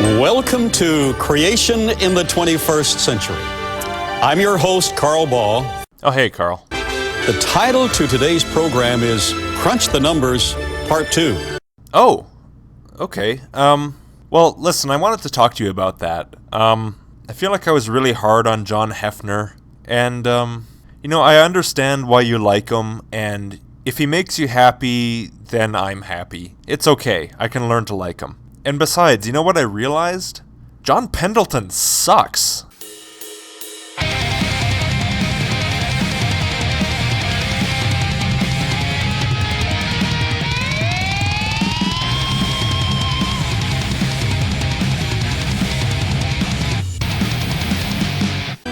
Welcome to Creation in the 21st Century. I'm your host, Carl Ball. Oh, hey, Carl. The title to today's program is Crunch the Numbers, Part 2. Oh, okay. Well, listen, I wanted to talk to you about that. I feel like I was really hard on John Hefner, and, I understand why you like him, and if he makes you happy, then I'm happy. It's okay. I can learn to like him. And besides, you know what I realized? John Pendleton sucks.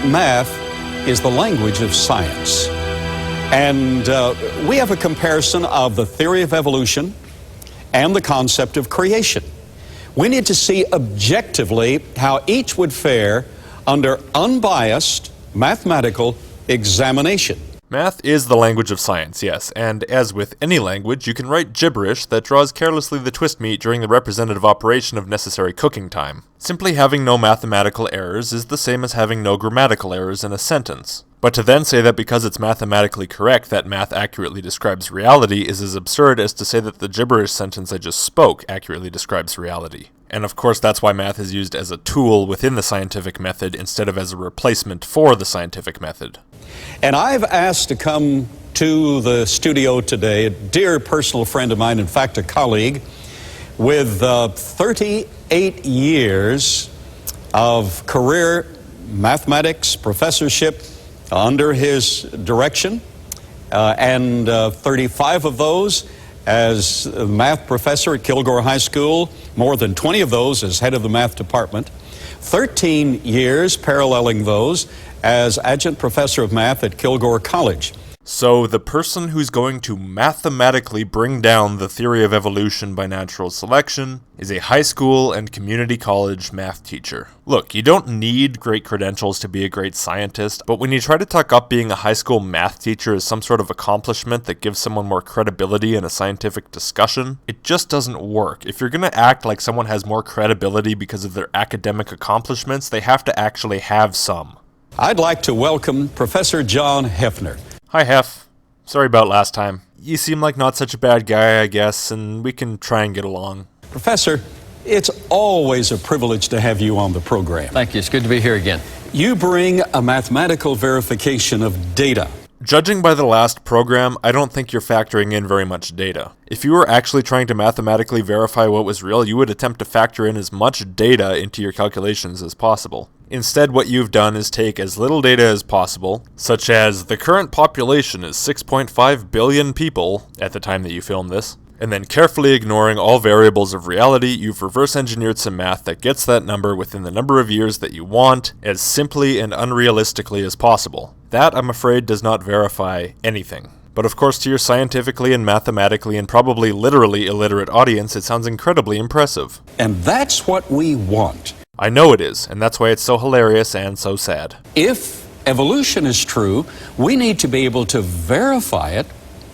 Math is the language of science. And we have a comparison of the theory of evolution and the concept of creation. We need to see objectively how each would fare under unbiased mathematical examination. Math is the language of science, yes, and as with any language, you can write gibberish that draws carelessly the twist meat during the representative operation of necessary cooking time. Simply having no mathematical errors is the same as having no grammatical errors in a sentence. But to then say that because it's mathematically correct that math accurately describes reality is as absurd as to say that the gibberish sentence I just spoke accurately describes reality. And of course that's why math is used as a tool within the scientific method instead of as a replacement for the scientific method. And I've asked to come to the studio today a dear personal friend of mine, in fact a colleague, with 38 years of career mathematics professorship under his direction, and 35 of those as a math professor at Kilgore High School, more than 20 of those as head of the math department, 13 years paralleling those as adjunct professor of math at Kilgore College. So the person who's going to mathematically bring down the theory of evolution by natural selection is a high school and community college math teacher. Look, you don't need great credentials to be a great scientist, but when you try to tuck up being a high school math teacher as some sort of accomplishment that gives someone more credibility in a scientific discussion, it just doesn't work. If you're going to act like someone has more credibility because of their academic accomplishments, they have to actually have some. I'd like to welcome Professor John Hefner. Hi, Hef. Sorry about last time. You seem like not such a bad guy, I guess, and we can try and get along. Professor, it's always a privilege to have you on the program. Thank you. It's good to be here again. You bring a mathematical verification of data. Judging by the last program, I don't think you're factoring in very much data. If you were actually trying to mathematically verify what was real, you would attempt to factor in as much data into your calculations as possible. Instead, what you've done is take as little data as possible, such as the current population is 6.5 billion people at the time that you filmed this, and then carefully ignoring all variables of reality, you've reverse engineered some math that gets that number within the number of years that you want as simply and unrealistically as possible. That, I'm afraid, does not verify anything. But of course, to your scientifically and mathematically and probably literally illiterate audience, it sounds incredibly impressive. And that's what we want. I know it is, and that's why it's so hilarious and so sad. If evolution is true, we need to be able to verify it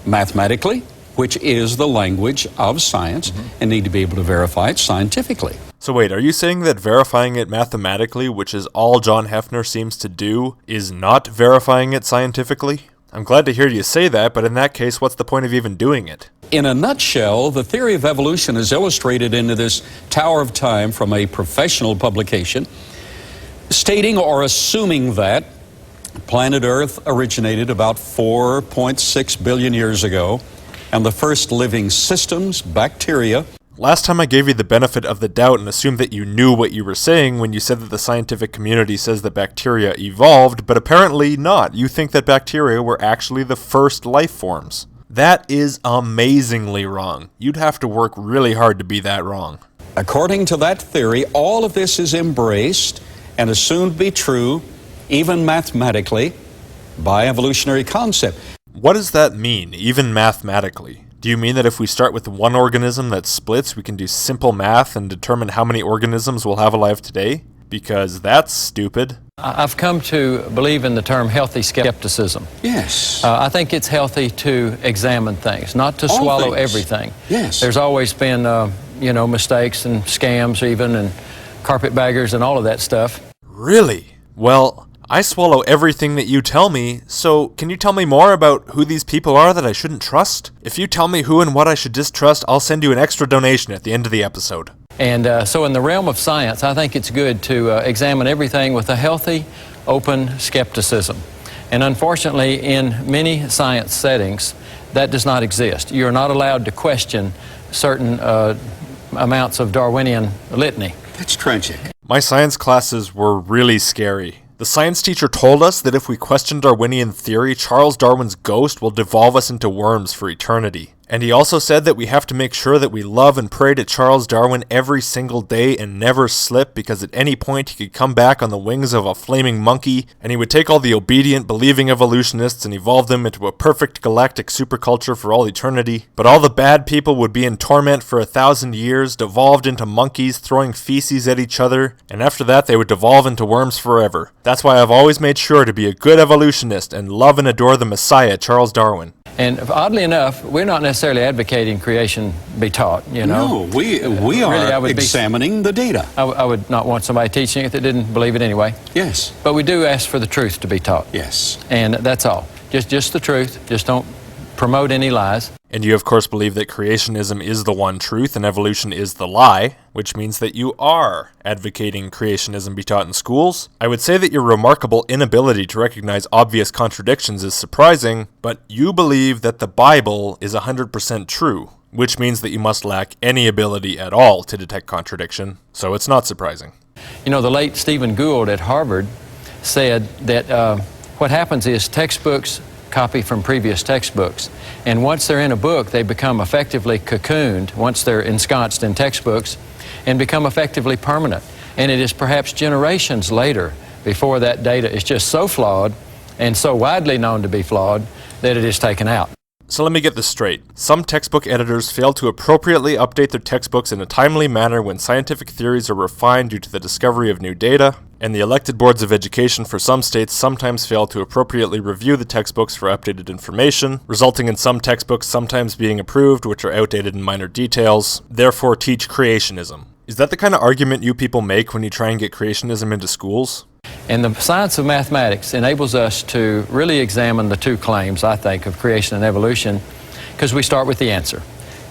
mathematically, which is the language of science, and need to be able to verify it scientifically. So wait, are you saying that verifying it mathematically, which is all John Hefner seems to do, is not verifying it scientifically? I'm glad to hear you say that, but in that case, what's the point of even doing it? In a nutshell, the theory of evolution is illustrated into this Tower of Time from a professional publication, stating or assuming that planet Earth originated about 4.6 billion years ago, and the first living systems, bacteria. Last time I gave you the benefit of the doubt and assumed that you knew what you were saying when you said that the scientific community says that bacteria evolved, but apparently not. You think that bacteria were actually the first life forms. That is amazingly wrong. You'd have to work really hard to be that wrong. According to that theory, all of this is embraced and assumed to be true, even mathematically, by evolutionary concept. What does that mean, even mathematically? Do you mean that if we start with one organism that splits, we can do simple math and determine how many organisms we'll have alive today? Because that's stupid. I've come to believe in the term healthy skepticism. Yes. I think it's healthy to examine things, not to swallow everything. Yes. There's always been, mistakes and scams even, and carpetbaggers and all of that stuff. Really? Well, I swallow everything that you tell me, so can you tell me more about who these people are that I shouldn't trust? If you tell me who and what I should distrust, I'll send you an extra donation at the end of the episode. And so in the realm of science, I think it's good to examine everything with a healthy, open skepticism. And unfortunately, in many science settings, that does not exist. You're not allowed to question certain amounts of Darwinian litany. That's tragic. My science classes were really scary. The science teacher told us that if we question Darwinian theory, Charles Darwin's ghost will devolve us into worms for eternity. And he also said that we have to make sure that we love and pray to Charles Darwin every single day and never slip, because at any point he could come back on the wings of a flaming monkey, and he would take all the obedient, believing evolutionists and evolve them into a perfect galactic superculture for all eternity. But all the bad people would be in torment for 1,000 years, devolved into monkeys throwing feces at each other, and after that they would devolve into worms forever. That's why I've always made sure to be a good evolutionist and love and adore the Messiah, Charles Darwin. And oddly enough, we're not necessarily advocating creation be taught, you know. No, we are examining the data. I would not want somebody teaching it that didn't believe it anyway. Yes. But we do ask for the truth to be taught. Yes. And that's all. Just the truth. Just don't promote any lies. And you, of course, believe that creationism is the one truth and evolution is the lie, which means that you are advocating creationism be taught in schools. I would say that your remarkable inability to recognize obvious contradictions is surprising, but you believe that the Bible is 100% true, which means that you must lack any ability at all to detect contradiction, so it's not surprising. You know, the late Stephen Gould at Harvard said that what happens is textbooks copy from previous textbooks. And once they're in a book, they become effectively cocooned, once they're ensconced in textbooks, and become effectively permanent. And it is perhaps generations later before that data is just so flawed and so widely known to be flawed that it is taken out. So let me get this straight. Some textbook editors fail to appropriately update their textbooks in a timely manner when scientific theories are refined due to the discovery of new data, and the elected boards of education for some states sometimes fail to appropriately review the textbooks for updated information, resulting in some textbooks sometimes being approved which are outdated in minor details, therefore teach creationism. Is that the kind of argument you people make when you try and get creationism into schools? And the science of mathematics enables us to really examine the two claims, I think, of creation and evolution, because we start with the answer.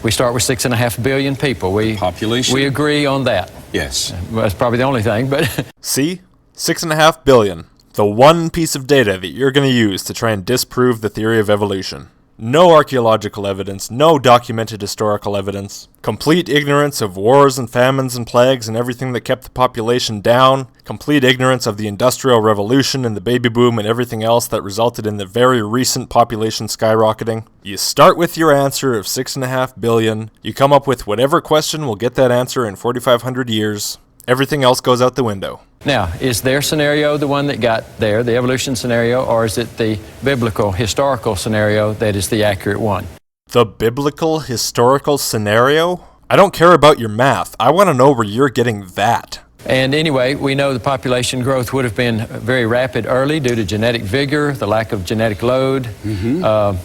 We start with 6.5 billion people. Population. We agree on that. Yes. Well, that's probably the only thing, but... See? 6.5 billion. The one piece of data that you're going to use to try and disprove the theory of evolution. No archaeological evidence, no documented historical evidence, complete ignorance of wars and famines and plagues and everything that kept the population down, complete ignorance of the Industrial Revolution and the baby boom and everything else that resulted in the very recent population skyrocketing. You start with your answer of 6.5 billion, you come up with whatever question will get that answer in 4,500 years, everything else goes out the window. Now, is their scenario the one that got there, the evolution scenario, or is it the biblical, historical scenario that is the accurate one? The biblical, historical scenario? I don't care about your math. I want to know where you're getting that. And anyway, we know the population growth would have been very rapid early due to genetic vigor, the lack of genetic load, not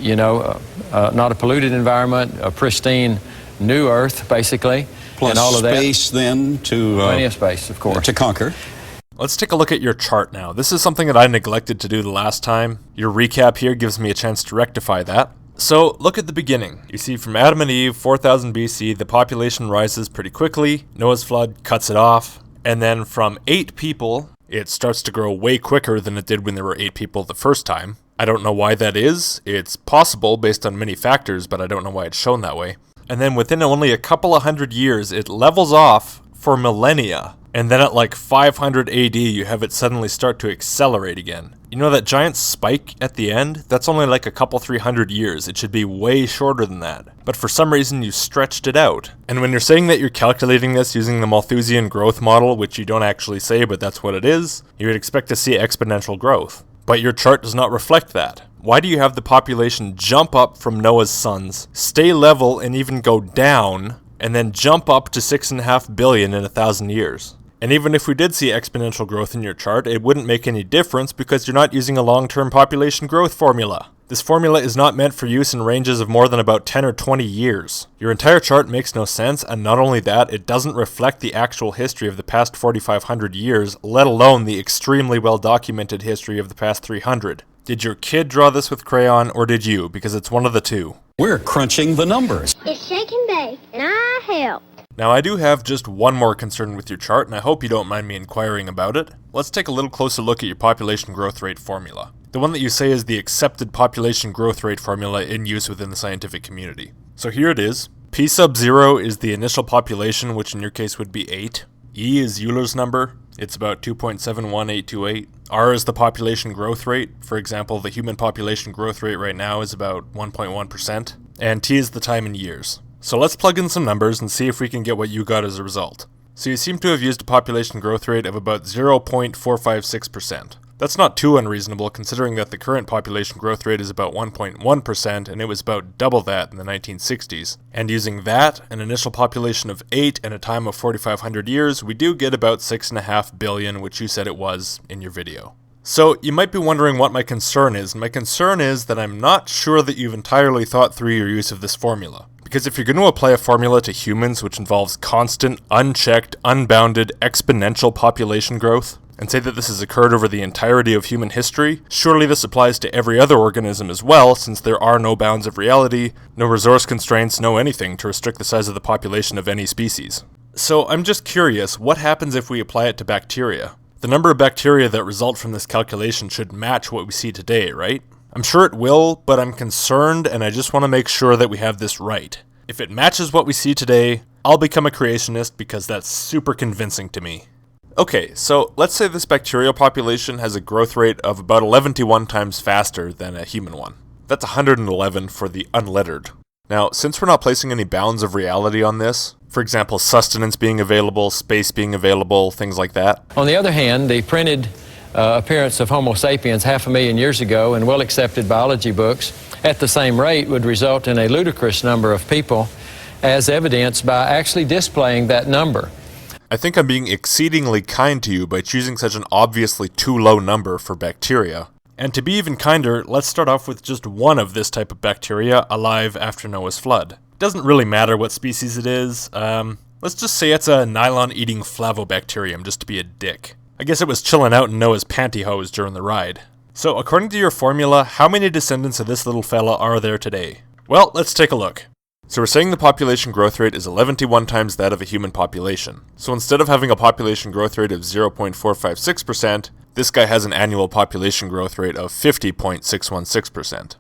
a polluted environment, a pristine new Earth, basically. Plus and all of space that. Then to... Plenty of space, of course. To conquer. Let's take a look at your chart now. This is something that I neglected to do the last time. Your recap here gives me a chance to rectify that. So, look at the beginning. You see, from Adam and Eve, 4000 BC, the population rises pretty quickly. Noah's flood cuts it off. And then from 8 people, it starts to grow way quicker than it did when there were 8 people the first time. I don't know why that is. It's possible based on many factors, but I don't know why it's shown that way. And then within only a couple of hundred years, it levels off for millennia. And then at like 500 AD, you have it suddenly start to accelerate again. You know that giant spike at the end? That's only like a couple 300 years. It should be way shorter than that. But for some reason, you stretched it out. And when you're saying that you're calculating this using the Malthusian growth model, which you don't actually say, but that's what it is, you would expect to see exponential growth. But your chart does not reflect that. Why do you have the population jump up from Noah's sons, stay level and even go down, and then jump up to 6.5 billion in 1,000 years? And even if we did see exponential growth in your chart, it wouldn't make any difference because you're not using a long-term population growth formula. This formula is not meant for use in ranges of more than about 10 or 20 years. Your entire chart makes no sense, and not only that, it doesn't reflect the actual history of the past 4,500 years, let alone the extremely well-documented history of the past 300. Did your kid draw this with crayon, or did you? Because it's one of the two. We're crunching the numbers. It's shake and bake, and I help. Now, I do have just one more concern with your chart, and I hope you don't mind me inquiring about it. Let's take a little closer look at your population growth rate formula. The one that you say is the accepted population growth rate formula in use within the scientific community. So here it is. P sub 0 is the initial population, which in your case would be 8. E is Euler's number. It's about 2.71828. R is the population growth rate. For example, the human population growth rate right now is about 1.1%. And T is the time in years. So let's plug in some numbers and see if we can get what you got as a result. So you seem to have used a population growth rate of about 0.456%. That's not too unreasonable considering that the current population growth rate is about 1.1% and it was about double that in the 1960s. And using that, an initial population of 8 and a time of 4,500 years, we do get about 6.5 billion, which you said it was in your video. So you might be wondering what my concern is, and my concern is that I'm not sure that you've entirely thought through your use of this formula. Because if you're going to apply a formula to humans which involves constant, unchecked, unbounded, exponential population growth, and say that this has occurred over the entirety of human history, surely this applies to every other organism as well, since there are no bounds of reality, no resource constraints, no anything to restrict the size of the population of any species. So I'm just curious, what happens if we apply it to bacteria? The number of bacteria that result from this calculation should match what we see today, right? I'm sure it will, but I'm concerned and I just want to make sure that we have this right. If it matches what we see today, I'll become a creationist because that's super convincing to me. Okay, so let's say this bacterial population has a growth rate of about 11 times faster than a human one. That's 111 for the unlettered. Now, since we're not placing any bounds of reality on this, for example, sustenance being available, space being available, things like that. On the other hand, the printed appearance of Homo sapiens 500,000 years ago in well-accepted biology books at the same rate would result in a ludicrous number of people, as evidenced by actually displaying that number. I think I'm being exceedingly kind to you by choosing such an obviously too low number for bacteria. And to be even kinder, let's start off with just one of this type of bacteria alive after Noah's flood. It doesn't really matter what species it is. Let's just say it's a nylon-eating flavobacterium, just to be a dick. I guess it was chilling out in Noah's pantyhose during the ride. So according to your formula, how many descendants of this little fella are there today? Well, let's take a look. So we're saying the population growth rate is 11 times that of a human population. So instead of having a population growth rate of 0.456%, this guy has an annual population growth rate of 50.616%.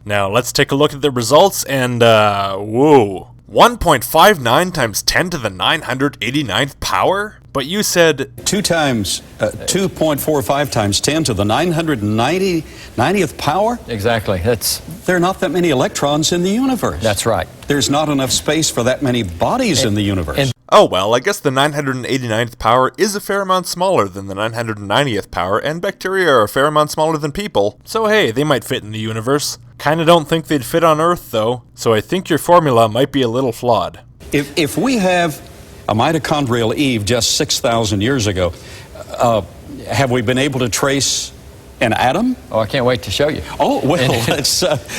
Now let's take a look at the results and, whoa. 1.59 times 10 to the 989th power? But you said 2.45 times 10 to the 990th power? Exactly. There are not that many electrons in the universe. That's right. There's not enough space for that many bodies in the universe. oh well, I guess the 989th power is a fair amount smaller than the 990th power, and bacteria are a fair amount smaller than people. So hey, they might fit in the universe. Kinda don't think they'd fit on Earth though, so I think your formula might be a little flawed. If we have a mitochondrial Eve just 6,000 years ago, have we been able to trace an atom? Oh, I can't wait to show you. Oh, well,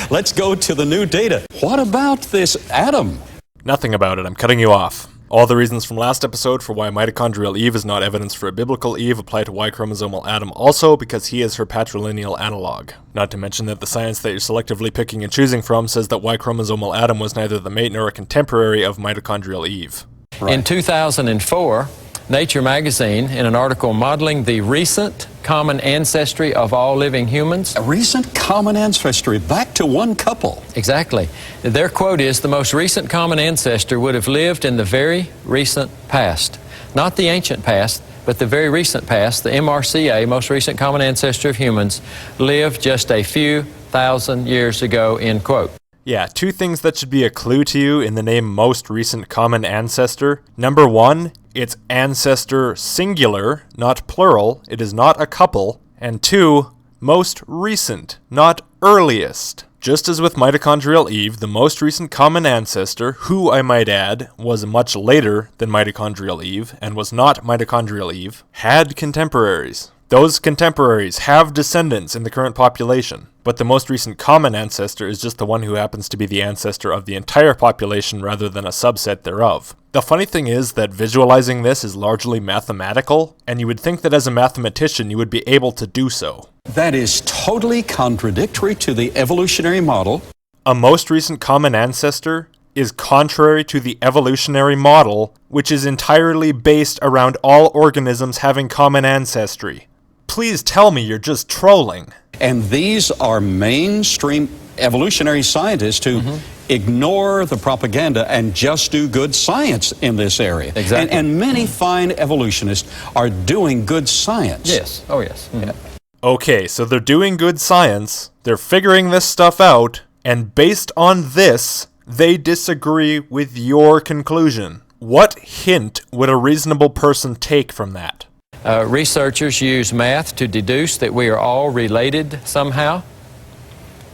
let's go to the new data. What about this atom? Nothing about it, I'm cutting you off. All the reasons from last episode for why mitochondrial Eve is not evidence for a biblical Eve apply to y-chromosomal Adam also because he is her patrilineal analog. Not to mention that the science that you're selectively picking and choosing from says that y-chromosomal Adam was neither the mate nor a contemporary of mitochondrial Eve. Right. In 2004, Nature magazine, in an article modeling the recent common ancestry of all living humans. A recent common ancestry, back to one couple. Exactly. Their quote is, the most recent common ancestor would have lived in the very recent past. Not the ancient past, but the very recent past. The MRCA, most recent common ancestor of humans, lived just a few thousand years ago, end quote. Yeah, two things that should be a clue to you in the name most recent common ancestor. Number one, it's ancestor singular, not plural. It is not a couple. And two, most recent, not earliest. Just as with mitochondrial Eve, the most recent common ancestor, who I might add, was much later than mitochondrial Eve, and was not mitochondrial Eve, had contemporaries. Those contemporaries have descendants in the current population, but the most recent common ancestor is just the one who happens to be the ancestor of the entire population rather than a subset thereof. The funny thing is that visualizing this is largely mathematical, and you would think that as a mathematician you would be able to do so. That is totally contradictory to the evolutionary model. A most recent common ancestor is contrary to the evolutionary model, which is entirely based around all organisms having common ancestry. Please tell me you're just trolling. And these are mainstream evolutionary scientists who ignore the propaganda and just do good science in this area. Exactly. And many fine evolutionists are doing good science. Yes. Oh, yes. Mhm. Okay, so they're doing good science, they're figuring this stuff out, and based on this, they disagree with your conclusion. What hint would a reasonable person take from that? Researchers use math to deduce that we are all related somehow.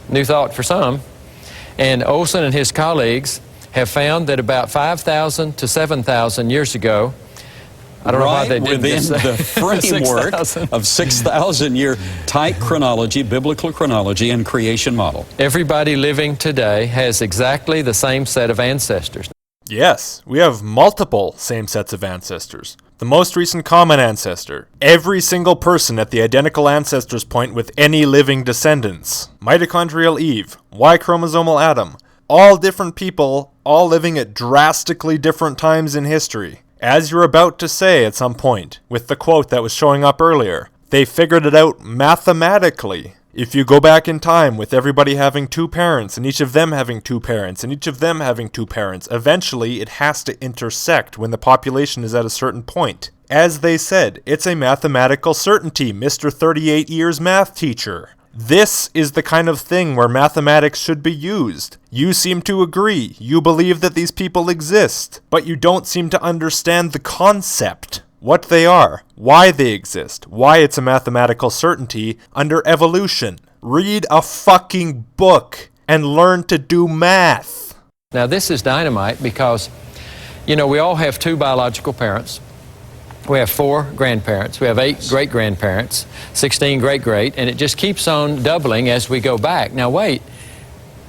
New thought for some. And Olson and his colleagues have found that about 5,000 to 7,000 years ago, I don't know why they didn't within just say the framework 6,000. of 6,000-year tight chronology, biblical chronology, and creation model. Everybody living today has exactly the same set of ancestors. Yes, we have multiple same sets of ancestors. The most recent common ancestor, every single person at the identical ancestors point with any living descendants, mitochondrial Eve, y-chromosomal Adam, all different people, all living at drastically different times in history. As you're about to say at some point, with the quote that was showing up earlier, they figured it out mathematically. If you go back in time with everybody having two parents, and each of them having two parents, and each of them having two parents, eventually it has to intersect when the population is at a certain point. As they said, it's a mathematical certainty, Mr. 38 years math teacher. This is the kind of thing where mathematics should be used. You seem to agree. You believe that these people exist, but you don't seem to understand the concept. What they are, why they exist, why it's a mathematical certainty under evolution. Read a fucking book and learn to do math. Now this is dynamite because, you know, we all have two biological parents. We have 4 grandparents. We have 8 great-grandparents, 16 great-great, and it just keeps on doubling as we go back. Now wait,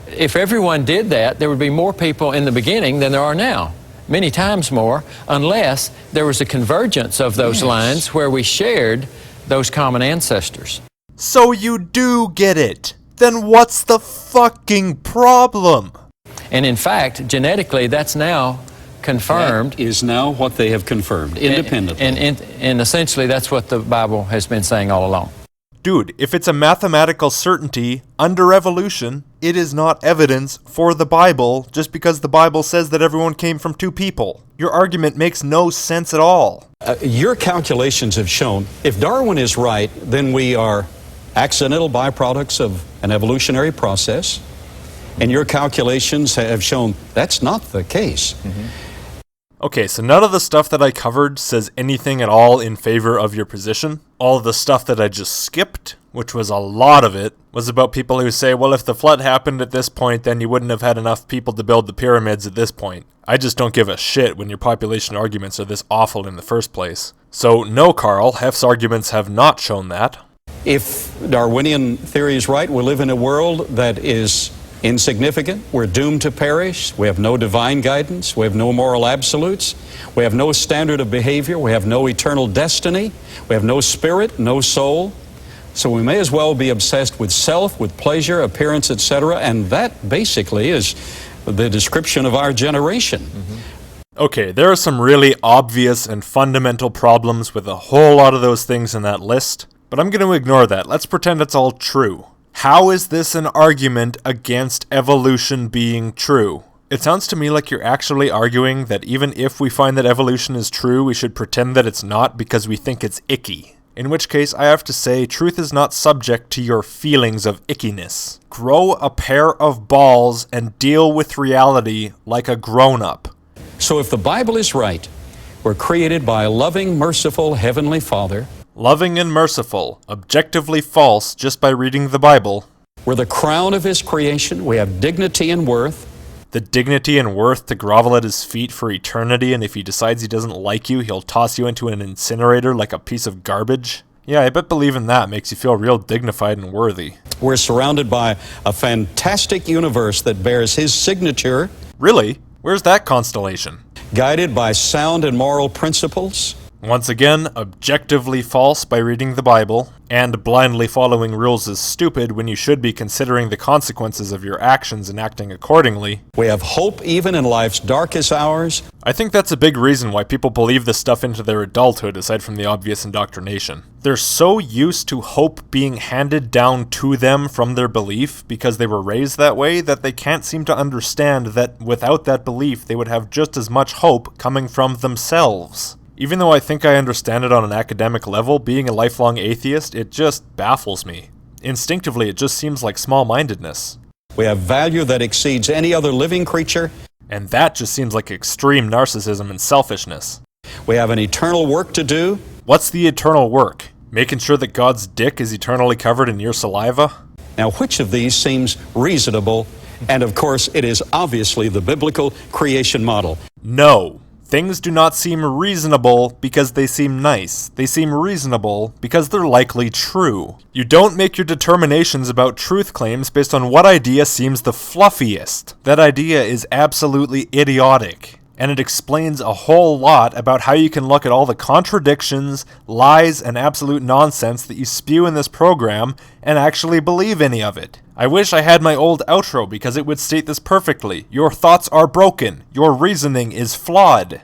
if everyone did that, there would be more people in the beginning than there are now. Many times more, unless there was a convergence of those lines where we shared those common ancestors. So you do get it. Then what's the fucking problem? And in fact, genetically, that's now confirmed. That is now what they have confirmed independently. And essentially, that's what the Bible has been saying all along. Dude, if it's a mathematical certainty under evolution, it is not evidence for the Bible just because the Bible says that everyone came from 2 people. Your argument makes no sense at all. Your calculations have shown if Darwin is right, then we are accidental byproducts of an evolutionary process. And your calculations have shown that's not the case. Okay, so none of the stuff that I covered says anything at all in favor of your position. All of the stuff that I just skipped, which was a lot of it, was about people who say, well, if the flood happened at this point, then you wouldn't have had enough people to build the pyramids at this point. I just don't give a shit when your population arguments are this awful in the first place. So no, Carl, Hef's arguments have not shown that. If Darwinian theory is right, we live in a world that is insignificant. We're doomed to perish. We have no divine guidance. We have no moral absolutes. We have no standard of behavior. We have no eternal destiny. We have no spirit, no soul. So we may as well be obsessed with self, with pleasure, appearance, etc. And that basically is the description of our generation. Okay, there are some really obvious and fundamental problems with a whole lot of those things in that list, but I'm going to ignore that. Let's pretend it's all true. How is this an argument against evolution being true? It sounds to me like you're actually arguing that even if we find that evolution is true, we should pretend that it's not because we think it's icky. In which case, I have to say, truth is not subject to your feelings of ickiness. Grow a pair of balls and deal with reality like a grown-up. So if the Bible is right, we're created by a loving, merciful Heavenly Father. Loving and merciful, objectively false just by reading the Bible. We're the crown of His creation. We have dignity and worth. The dignity and worth to grovel at His feet for eternity, and if He decides He doesn't like you, He'll toss you into an incinerator like a piece of garbage. Yeah, I bet believing that makes you feel real dignified and worthy. We're surrounded by a fantastic universe that bears his signature, Really? Where's that constellation? guided by sound and moral principles. Once again, objectively false by reading the Bible, and blindly following rules is stupid when you should be considering the consequences of your actions and acting accordingly. We have hope even in life's darkest hours. I think that's a big reason why people believe this stuff into their adulthood, aside from the obvious indoctrination. They're so used to hope being handed down to them from their belief because they were raised that way that they can't seem to understand that without that belief they would have just as much hope coming from themselves. Even though I think I understand it on an academic level, being a lifelong atheist, it just baffles me. Instinctively, it just seems like small-mindedness. We have value that exceeds any other living creature. And that just seems like extreme narcissism and selfishness. We have an eternal work to do. What's the eternal work? Making sure that God's dick is eternally covered in your saliva? Now, which of these seems reasonable? And of course, it is obviously the biblical creation model. No. Things do not seem reasonable because they seem nice. They seem reasonable because they're likely true. You don't make your determinations about truth claims based on what idea seems the fluffiest. That idea is absolutely idiotic. And it explains a whole lot about how you can look at all the contradictions, lies, and absolute nonsense that you spew in this program and actually believe any of it. I wish I had my old outro because it would state this perfectly. Your thoughts are broken. Your reasoning is flawed.